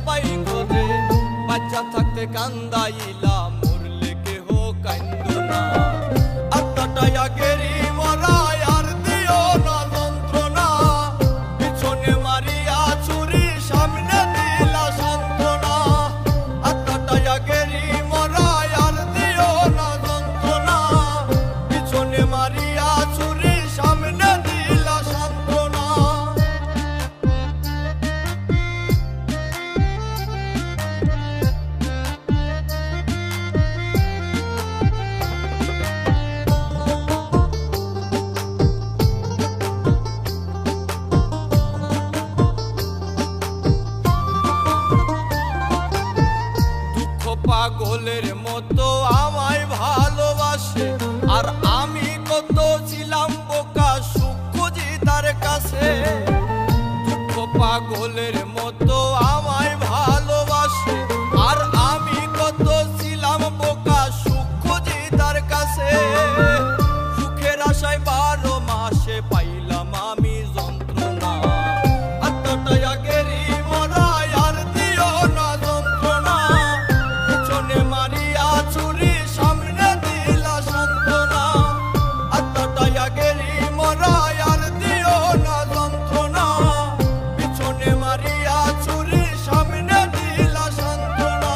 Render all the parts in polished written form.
সবাই খোঁজে। বাচ্চা থাকতে কান্দাইলাম, মরলে কেহ কান্দো না। আত্মাটাই আগেরই মরা, আর দিও না যন্ত্রণা। পিছনে মারিয়া ছুরি, সামনে দিলা সান্ত্বনা। আত্মাটাই আগেরই মরা, আর দিও না যন্ত্রণা। পিছনে মারিয়া ছুরি, সামনে দিলা সান্ত্বনা। পাগলের মতো আমায় ভালোবাসে, আর আমি কত ছিলাম বোকা, সুখ খুঁজি তার কাছে। দুঃখ পাগলের মতো আমায় ভালোবাসে, আর আমি কত ছিলাম বোকা, সুখ খুঁজি তার কাছে। সুখের আশায় 12 মাসে পাইলাম আমি যন্ত্রণা। আত্মাটাই আগেরই মরা, আর দিও না যন্ত্রণা। পিছনে মারিয়া ছুরি, সামনে দিলা সান্ত্বনা। আত্মাটাই আগেরই মরা, আর দিও না যন্ত্রণা। পিছনে মারিয়া ছুরি, সামনে দিলা সান্ত্বনা।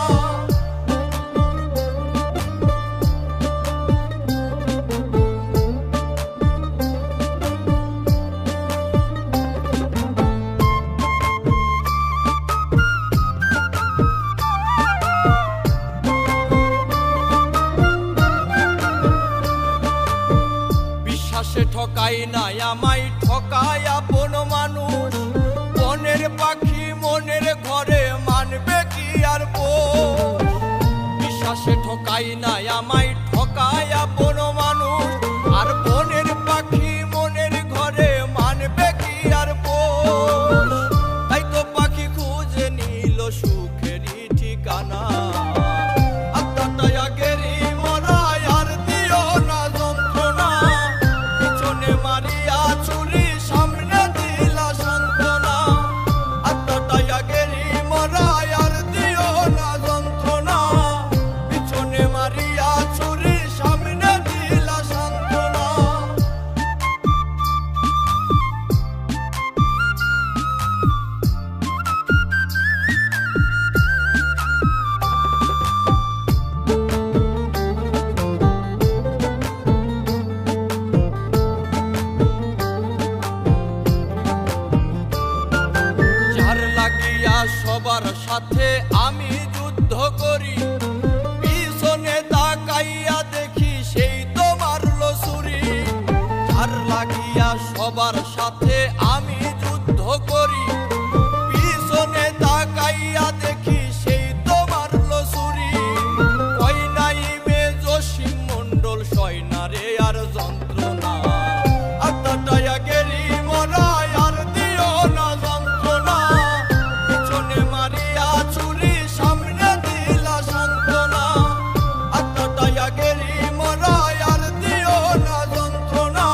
বিশ্বাসে ঠকাই নাই আমায়, ঠকায় আপন মানুষ। বনের পাখি মনের ঘরে, মানবে কি আর পোষ। বিশ্বাসে ঠকাই নাই আমায়, ঠকায় আপন মানুষ। আর বনের পাখি মনের ঘরে, মানবে কি আর পোষ। তাই তো পাখি খুঁজে নিল সুখেরই ঠিকানা। আত্মাটাই আগেরই মরা, আর দিও না যন্ত্রণা। পিছনে মারিয়া ছুরি, সামনে দিলা সান্ত্বনা। আত্মাটাই আগেরই মরা, আর দিও না যন্ত্রণা। পিছনে মারিয়া ছুরি, সামনে দিলা সান্ত্বনা। যার লাগিয়া সবার সাথে আমি যুদ্ধ করি, পিছনে তাকাইয়া দেখি সেই তো মারলো ছুরি। যার লাগিয়া সবার সাথে আমি যুদ্ধ করি, পিছনে তাকাইয়া দেখি সেই তো মারলো ছুরি। কই নাই মে জসিম মণ্ডল, সয় না রে আর যন্ত্রণা। আত্মাটাই আগেরই মরা, আর দিও না যন্ত্রণা। পিছনে মারিয়া ছুরি, সামনে দিলা সান্ত্বনা। আত্মাটাই আগেরই মরা, আর দিও না যন্ত্রণা।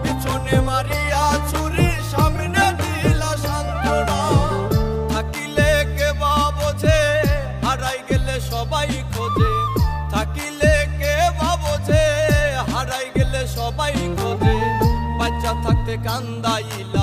পিছনে মারিয়া ছুরি, সামনে দিলা সান্ত্বনা। থাকিলে কে বা বোঝে, হারাই গেলে সবাই খোঁজে। থাকিলে কে বা বোঝে, হারাই গেলে সবাই খোঁজে। বাচ্চা থাকতে কান্দাইলা,